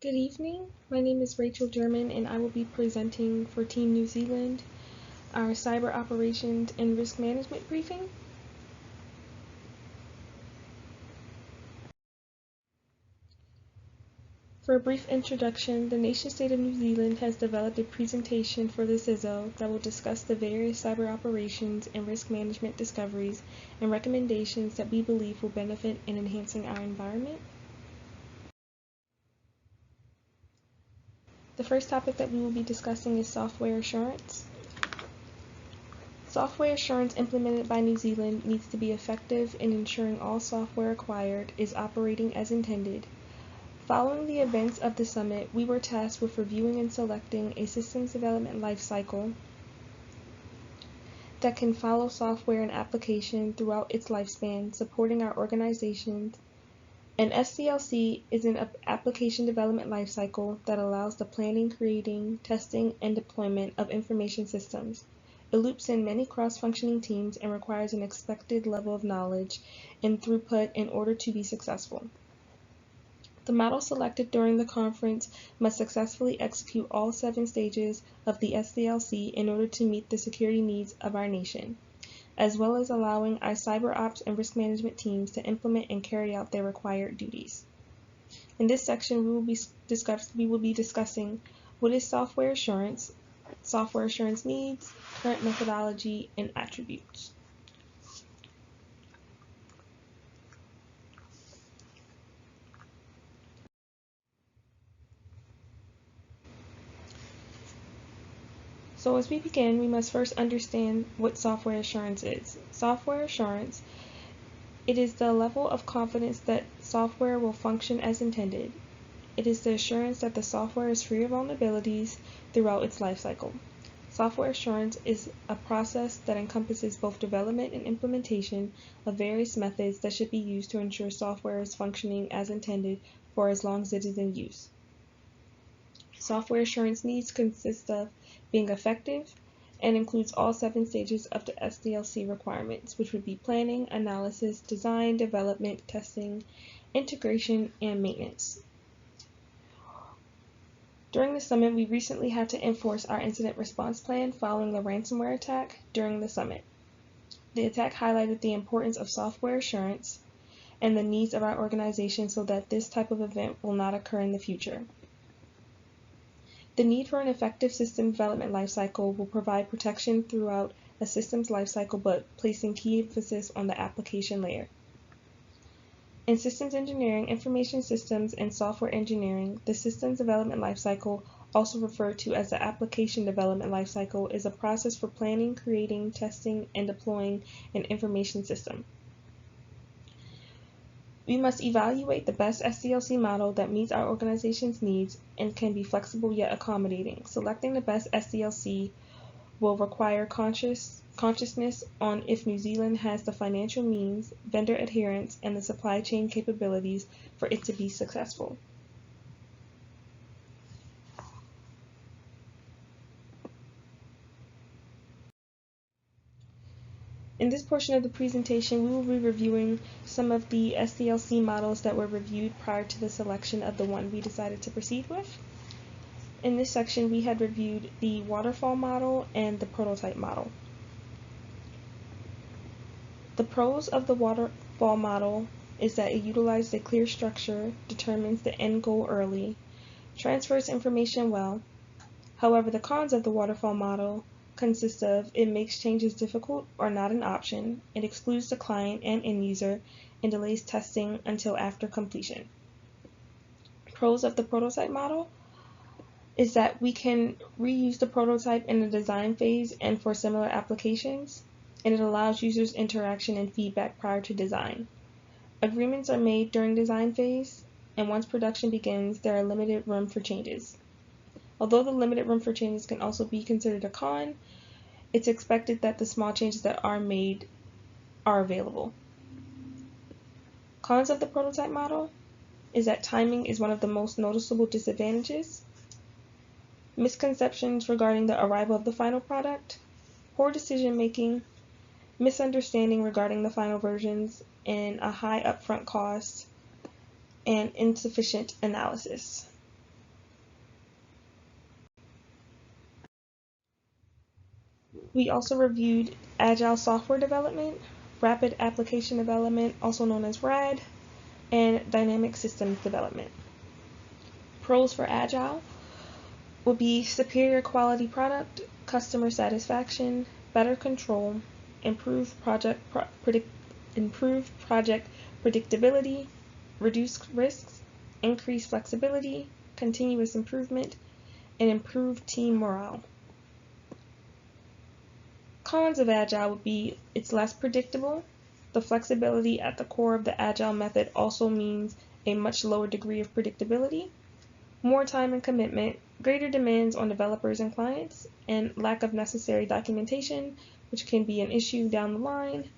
Good evening. My name is Rachel German, and I will be presenting for Team New Zealand our Cyber Operations and Risk Management briefing. For a brief introduction, the nation-state of New Zealand has developed a presentation for the CISO that will discuss the various cyber operations and risk management discoveries and recommendations that we believe will benefit in enhancing our environment. The first topic that we will be discussing is software assurance. Software assurance implemented by New Zealand needs to be effective in ensuring all software acquired is operating as intended. Following the events of the summit, we were tasked with reviewing and selecting a systems development lifecycle that can follow software and application throughout its lifespan, supporting our organizations. An SDLC is an application development lifecycle that allows the planning, creating, testing, and deployment of information systems. It loops in many cross-functioning teams and requires an expected level of knowledge and throughput in order to be successful. The model selected during the conference must successfully execute all 7 stages of the SDLC in order to meet the security needs of our nation, as well as allowing our cyber ops and risk management teams to implement and carry out their required duties. In this section, we will be discussing what is software assurance needs, current methodology, and attributes. So as we begin, we must first understand what software assurance is. Software assurance, it is the level of confidence that software will function as intended. It is the assurance that the software is free of vulnerabilities throughout its lifecycle. Software assurance is a process that encompasses both development and implementation of various methods that should be used to ensure software is functioning as intended for as long as it is in use. Software assurance needs consist of being effective and includes all 7 stages of the SDLC requirements, which would be planning, analysis, design, development, testing, integration, and maintenance. During the summit, we recently had to enforce our incident response plan following a ransomware attack during the summit. The attack highlighted the importance of software assurance and the needs of our organization so that this type of event will not occur in the future. The need for an effective system development lifecycle will provide protection throughout a system's lifecycle, but placing key emphasis on the application layer. In systems engineering, information systems, and software engineering, the systems development lifecycle, also referred to as the application development lifecycle, is a process for planning, creating, testing, and deploying an information system. We must evaluate the best SDLC model that meets our organization's needs and can be flexible yet accommodating. Selecting the best SDLC will require consciousness on if New Zealand has the financial means, vendor adherence, and the supply chain capabilities for it to be successful. In this portion of the presentation, we will be reviewing some of the SDLC models that were reviewed prior to the selection of the one we decided to proceed with. In this section, we had reviewed the waterfall model and the prototype model. The pros of the waterfall model is that it utilizes a clear structure, determines the end goal early, transfers information well. However, the cons of the waterfall model consist of it makes changes difficult or not an option, it excludes the client and end user, and delays testing until after completion. Pros of the prototype model is that we can reuse the prototype in the design phase and for similar applications, and it allows users interaction and feedback prior to design. Agreements are made during design phase, and once production begins, there are limited room for changes. Although the limited room for changes can also be considered a con, it's expected that the small changes that are made are available. Cons of the prototype model is that timing is one of the most noticeable disadvantages. Misconceptions regarding the arrival of the final product, poor decision making, misunderstanding regarding the final versions, and a high upfront cost and insufficient analysis. We also reviewed agile software development, rapid application development, also known as RAD, and dynamic systems development. Pros for agile would be superior quality product, customer satisfaction, better control, improved project predictability, reduced risks, increased flexibility, continuous improvement, and improved team morale. Cons of agile would be it's less predictable. The flexibility at the core of the agile method also means a much lower degree of predictability, more time and commitment, greater demands on developers and clients, and lack of necessary documentation, which can be an issue down the line,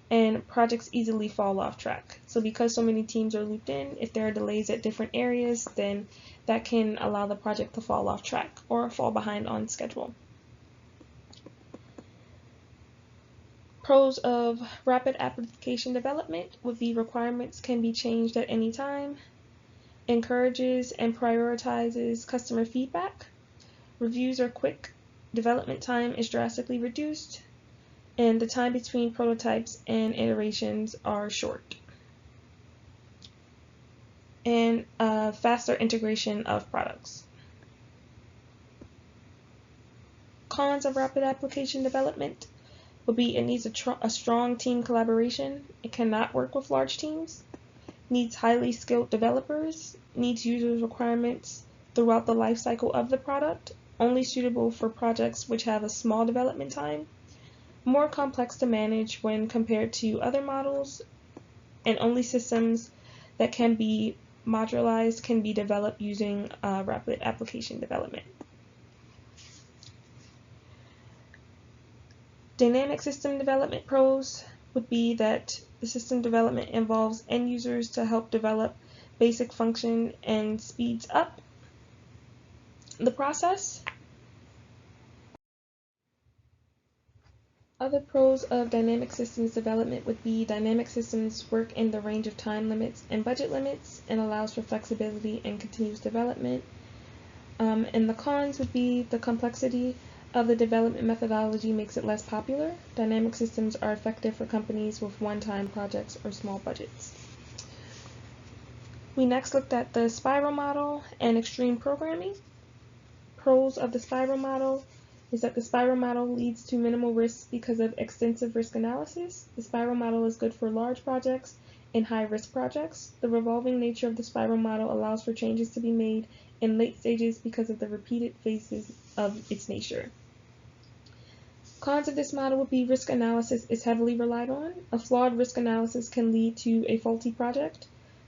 and projects easily fall off track. So because so many teams are looped in, if there are delays at different areas, then that can allow the project to fall off track or fall behind on schedule. Pros of rapid application development would be requirements can be changed at any time, encourages and prioritizes customer feedback, reviews are quick, development time is drastically reduced, and the time between prototypes and iterations are short. And faster integration of products. Cons of rapid application development would be it needs a strong team collaboration. It cannot work with large teams. Needs highly skilled developers. Needs users' requirements throughout the life cycle of the product. Only suitable for projects which have a small development time. More complex to manage when compared to other models. And only systems that can be modularized can be developed using rapid application development. Dynamic system development pros would be that the system development involves end users to help develop basic function and speeds up the process. Other pros of dynamic systems development would be dynamic systems work in the range of time limits and budget limits and allows for flexibility and continuous development. And the cons would be the complexity of the development methodology makes it less popular. Dynamic systems are effective for companies with one-time projects or small budgets. We next looked at the spiral model and extreme programming. Pros of the spiral model is that the spiral model leads to minimal risks because of extensive risk analysis. The spiral model is good for large projects and high-risk projects. The revolving nature of the spiral model allows for changes to be made in late stages because of the repeated phases of its nature. Cons of this model would be risk analysis is heavily relied on. A flawed risk analysis can lead to a faulty project.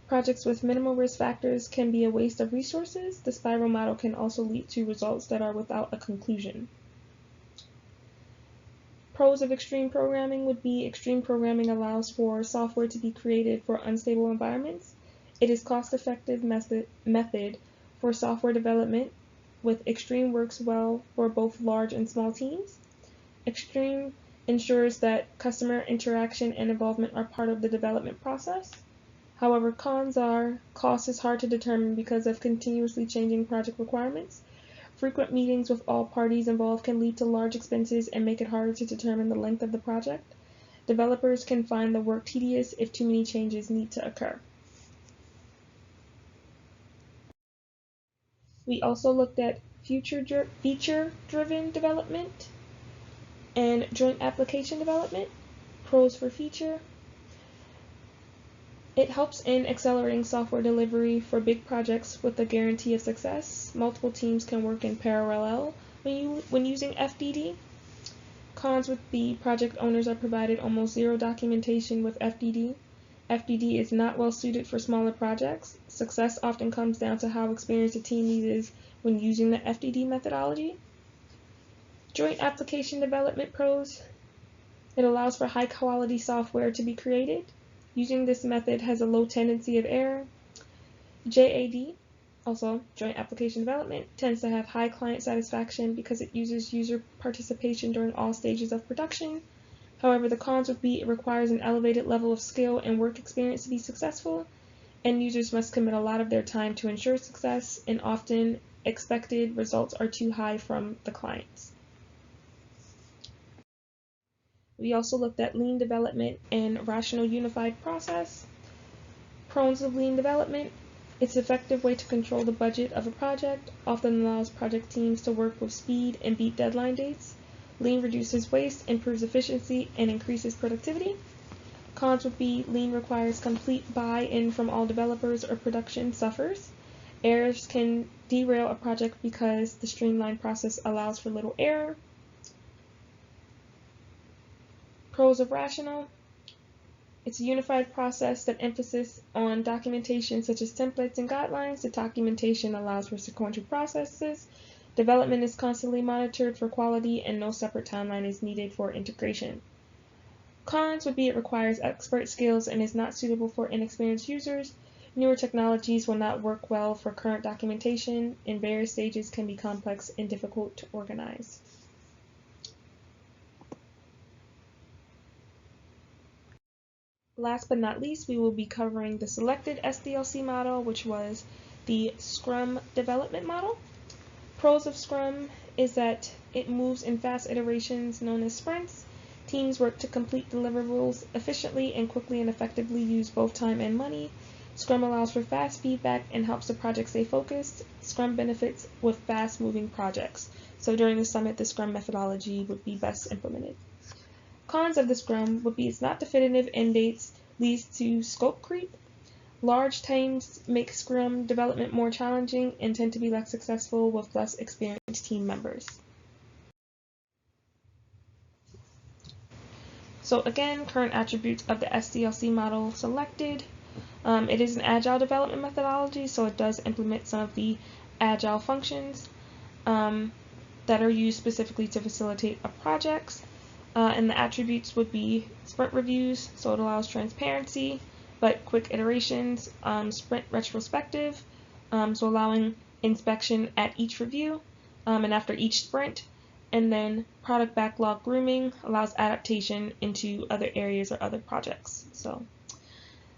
Projects with minimal risk factors can be a waste of resources. The spiral model can also lead to results that are without a conclusion. Pros of extreme programming would be extreme programming allows for software to be created for unstable environments. It is cost-effective method for software development, with extreme works well for both large and small teams. Extreme ensures that customer interaction and involvement are part of the development process. However, cons are cost is hard to determine because of continuously changing project requirements. Frequent meetings with all parties involved can lead to large expenses and make it harder to determine the length of the project. Developers can find the work tedious if too many changes need to occur. We also looked at feature-driven development and joint application development. Pros for feature. It helps in accelerating software delivery for big projects with a guarantee of success. Multiple teams can work in parallel when using FDD. Cons would be project owners are provided almost zero documentation with FDD. FDD is not well suited for smaller projects. Success often comes down to how experienced a team lead is when using the FDD methodology. Joint application development pros. It allows for high quality software to be created. Using this method has a low tendency of error. JAD, also joint application development, tends to have high client satisfaction because it uses user participation during all stages of production. However, the cons would be it requires an elevated level of skill and work experience to be successful, and users must commit a lot of their time to ensure success, and often expected results are too high from the clients. We also looked at lean development and rational unified process. Pros of lean development. It's an effective way to control the budget of a project, often allows project teams to work with speed and beat deadline dates. Lean reduces waste, improves efficiency, and increases productivity. Cons would be lean requires complete buy-in from all developers or production suffers. Errors can derail a project because the streamlined process allows for little error. Pros of rational. It's a unified process that emphasis on documentation such as templates and guidelines. The documentation allows for sequential processes. Development is constantly monitored for quality and no separate timeline is needed for integration. Cons would be it requires expert skills and is not suitable for inexperienced users. Newer technologies will not work well for current documentation, and various stages can be complex and difficult to organize. Last but not least, we will be covering the selected SDLC model, which was the Scrum development model. Pros of Scrum is that it moves in fast iterations known as sprints. Teams work to complete deliverables efficiently and quickly and effectively use both time and money. Scrum allows for fast feedback and helps the project stay focused. Scrum benefits with fast-moving projects. So during the summit, the Scrum methodology would be best implemented. Cons of the Scrum would be it's not definitive end dates, leads to scope creep. Large teams make Scrum development more challenging and tend to be less successful with less experienced team members. So again, current attributes of the SDLC model selected. It is an agile development methodology, so it does implement some of the agile functions that are used specifically to facilitate projects. And the attributes would be sprint reviews, so it allows transparency, but quick iterations, sprint retrospective, so allowing inspection at each review and after each sprint, and then product backlog grooming allows adaptation into other areas or other projects. So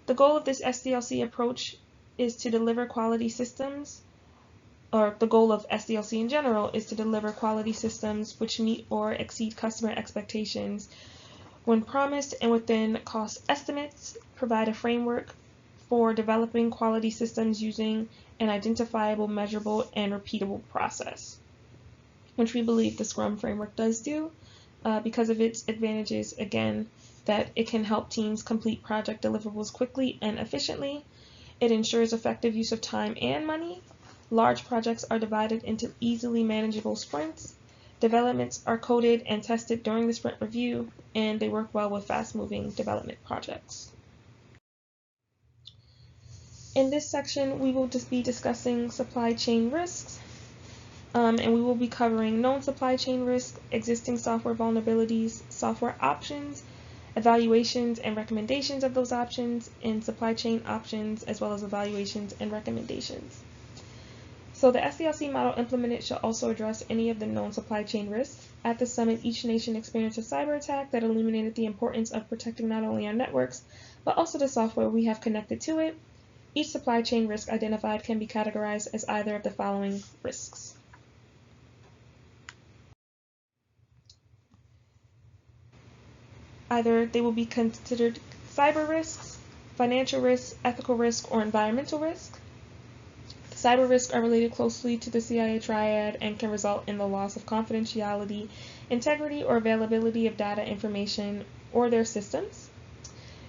the goal of this SDLC approach is to deliver quality systems, or the goal of SDLC in general is to deliver quality systems which meet or exceed customer expectations when promised and within cost estimates, provide a framework for developing quality systems using an identifiable, measurable, and repeatable process, which we believe the Scrum framework does do because of its advantages, again, that it can help teams complete project deliverables quickly and efficiently. It ensures effective use of time and money. Large projects are divided into easily manageable sprints. Developments are coded and tested during the sprint review, and they work well with fast-moving development projects. In this section, we will just be discussing supply chain risks, and we will be covering known supply chain risks, existing software vulnerabilities, software options, evaluations and recommendations of those options, and supply chain options, as well as evaluations and recommendations. So the SDLC model implemented should also address any of the known supply chain risks. At the summit, each nation experienced a cyber attack that illuminated the importance of protecting not only our networks, but also the software we have connected to it. Each supply chain risk identified can be categorized as either of the following risks. Either they will be considered cyber risks, financial risks, ethical risk, or environmental risk. Cyber risks are related closely to the CIA triad and can result in the loss of confidentiality, integrity, or availability of data, information, or their systems,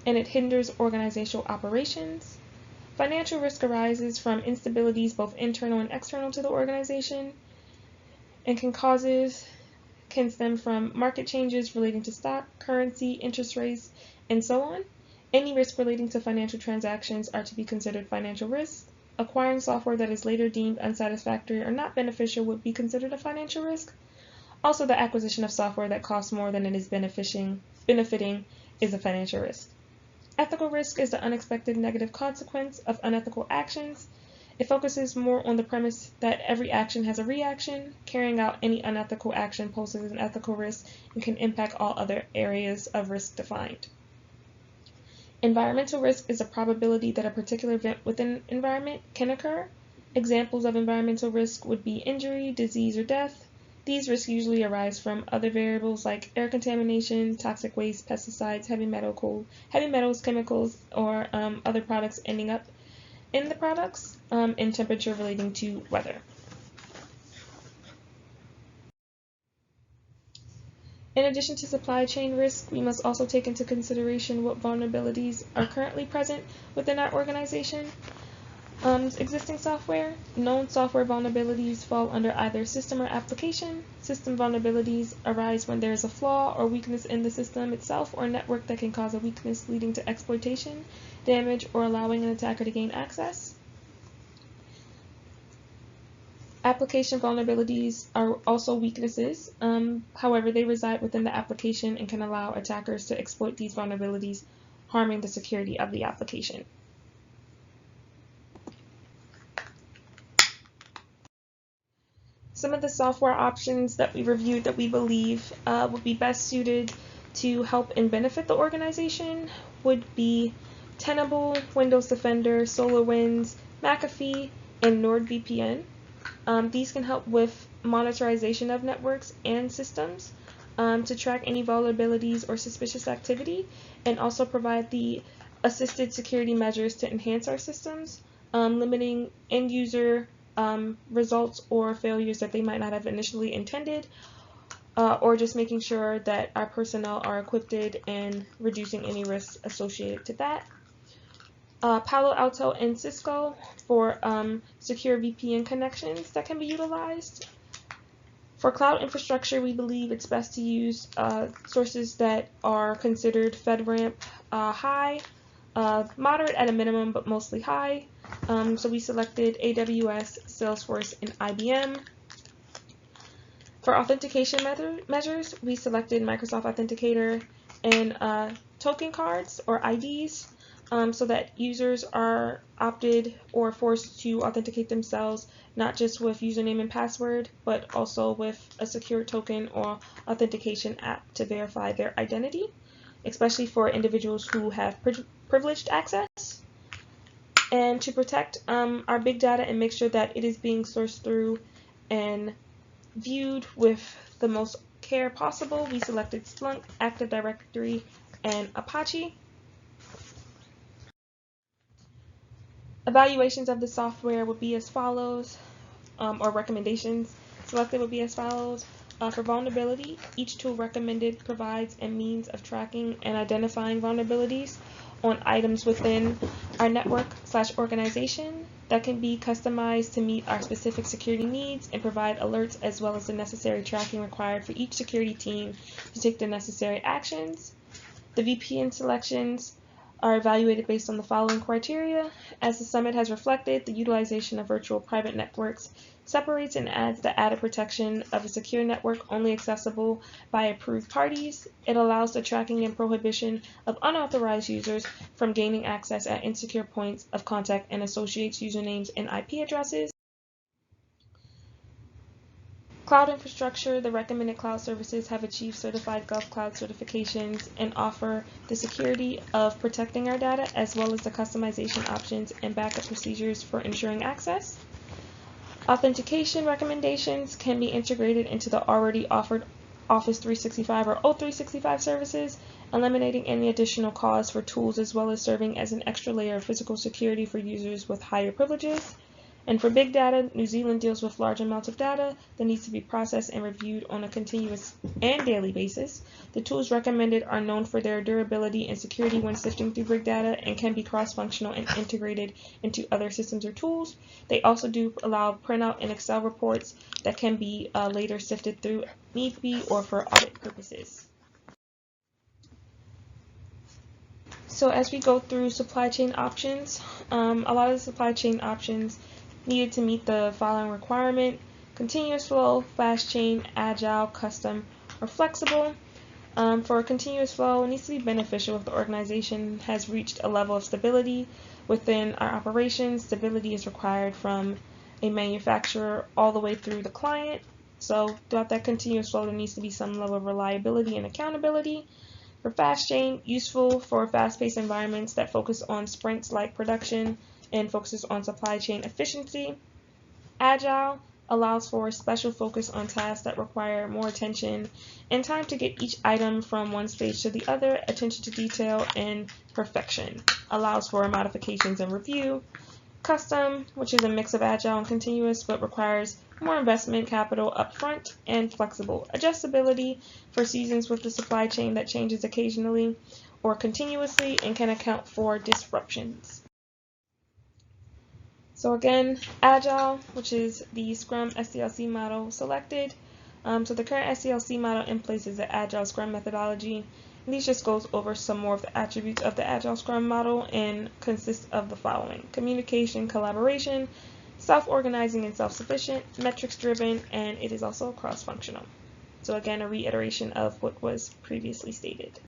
and it hinders organizational operations. Financial risk arises from instabilities both internal and external to the organization and can stem from market changes relating to stock, currency, interest rates, and so on. Any risk relating to financial transactions are to be considered financial risks. Acquiring software that is later deemed unsatisfactory or not beneficial would be considered a financial risk. Also, the acquisition of software that costs more than it is benefiting is a financial risk. Ethical risk is the unexpected negative consequence of unethical actions. It focuses more on the premise that every action has a reaction. Carrying out any unethical action poses an ethical risk and can impact all other areas of risk defined. Environmental risk is a probability that a particular event within an environment can occur. Examples of environmental risk would be injury, disease, or death. These risks usually arise from other variables like air contamination, toxic waste, pesticides, heavy metals, chemicals, or other products ending up in the products, and temperature relating to weather. In addition to supply chain risk, we must also take into consideration what vulnerabilities are currently present within our organization. Existing software. Known software vulnerabilities fall under either system or application. System vulnerabilities arise when there is a flaw or weakness in the system itself or network that can cause a weakness leading to exploitation, damage, or allowing an attacker to gain access. Application vulnerabilities are also weaknesses. However, they reside within the application and can allow attackers to exploit these vulnerabilities, harming the security of the application. Some of the software options that we reviewed that we believe would be best suited to help and benefit the organization would be Tenable, Windows Defender, SolarWinds, McAfee, and NordVPN. These can help with monitorization of networks and systems to track any vulnerabilities or suspicious activity, and also provide the assisted security measures to enhance our systems, limiting end user results or failures that they might not have initially intended, or just making sure that our personnel are equipped and reducing any risks associated to that. Palo Alto and Cisco for secure VPN connections that can be utilized. For cloud infrastructure, we believe it's best to use sources that are considered FedRAMP high, moderate at a minimum, but mostly high. So we selected AWS, Salesforce, and IBM. For authentication measures, we selected Microsoft Authenticator and token cards or IDs, so that users are opted or forced to authenticate themselves, not just with username and password, but also with a secure token or authentication app to verify their identity, especially for individuals who have privileged access. And to protect our big data and make sure that it is being sourced through and viewed with the most care possible, we selected Splunk, Active Directory, and Apache. Evaluations of the software would be as follows, or recommendations selected would be as follows. For vulnerability, each tool recommended provides a means of tracking and identifying vulnerabilities on items within our network/organization that can be customized to meet our specific security needs and provide alerts as well as the necessary tracking required for each security team to take the necessary actions. The VPN selections are evaluated based on the following criteria. As the summit has reflected, the utilization of virtual private networks separates and adds the added protection of a secure network only accessible by approved parties. It allows the tracking and prohibition of unauthorized users from gaining access at insecure points of contact and associates usernames and IP addresses. Cloud infrastructure, the recommended cloud services have achieved certified GovCloud certifications and offer the security of protecting our data as well as the customization options and backup procedures for ensuring access. Authentication recommendations can be integrated into the already offered Office 365 or O365 services, eliminating any additional costs for tools as well as serving as an extra layer of physical security for users with higher privileges. And for big data, New Zealand deals with large amounts of data that needs to be processed and reviewed on a continuous and daily basis. The tools recommended are known for their durability and security when sifting through big data and can be cross-functional and integrated into other systems or tools. They also do allow printout and Excel reports that can be later sifted through need be or for audit purposes. So as we go through supply chain options, a lot of the supply chain options needed to meet the following requirement: continuous flow, fast chain, agile, custom, or flexible. For continuous flow, it needs to be beneficial if the organization has reached a level of stability within our operations. Stability is required from a manufacturer all the way through the client. So throughout that continuous flow, there needs to be some level of reliability and accountability. For fast chain, useful for fast-paced environments that focus on sprints like production and focuses on supply chain efficiency. Agile, allows for special focus on tasks that require more attention and time to get each item from one stage to the other, attention to detail, and perfection. Allows for modifications and review. Custom, which is a mix of agile and continuous but requires more investment capital upfront, and flexible adjustability for seasons with the supply chain that changes occasionally or continuously and can account for disruptions. So again, Agile, which is the Scrum SDLC model selected. So the current SDLC model in place is the Agile Scrum methodology. And these just goes over some more of the attributes of the Agile Scrum model and consists of the following: communication, collaboration, self-organizing and self-sufficient, metrics-driven, and it is also cross-functional. So again, a reiteration of what was previously stated.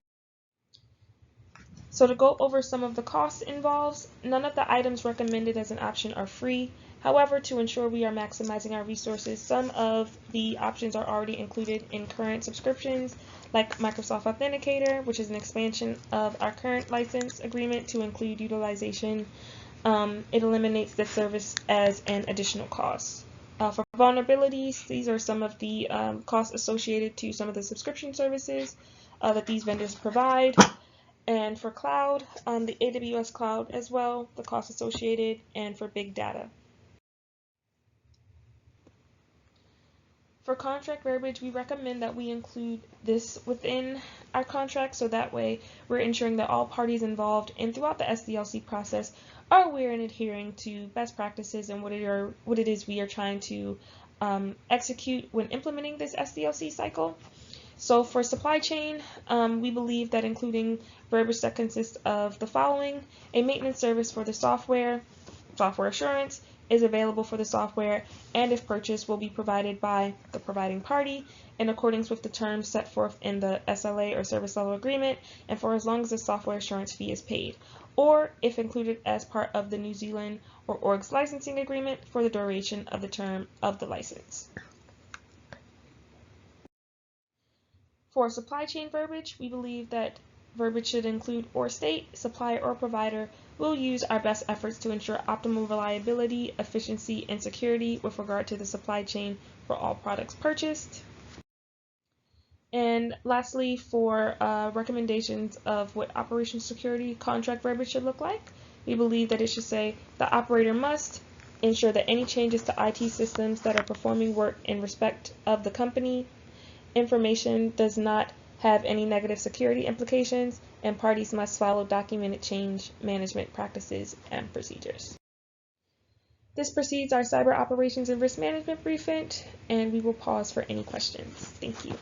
So to go over some of the costs involved, none of the items recommended as an option are free. However, to ensure we are maximizing our resources, some of the options are already included in current subscriptions, like Microsoft Authenticator, which is an expansion of our current license agreement to include utilization. It eliminates the service as an additional cost. For vulnerabilities, these are some of the costs associated to some of the subscription services that these vendors provide. And for cloud, the AWS cloud as well, the costs associated, and for big data. For contract verbiage, we recommend that we include this within our contract so that way we're ensuring that all parties involved and throughout the SDLC process are aware and adhering to best practices and what it is we are trying to execute when implementing this SDLC cycle. So for supply chain, we believe that including verbiage that consists of the following: a maintenance service for the software assurance is available for the software, and if purchased will be provided by the providing party in accordance with the terms set forth in the SLA or service level agreement, and for as long as the software assurance fee is paid, or if included as part of the New Zealand or org's licensing agreement for the duration of the term of the license. For supply chain verbiage, we believe that verbiage should include or state supplier or provider will use our best efforts to ensure optimal reliability, efficiency, and security with regard to the supply chain for all products purchased. And lastly, for recommendations of what operational security contract verbiage should look like, we believe that it should say the operator must ensure that any changes to IT systems that are performing work in respect of the company information does not have any negative security implications, and parties must follow documented change management practices and procedures. This precedes our cyber operations and risk management briefing, and we will pause for any questions. Thank you.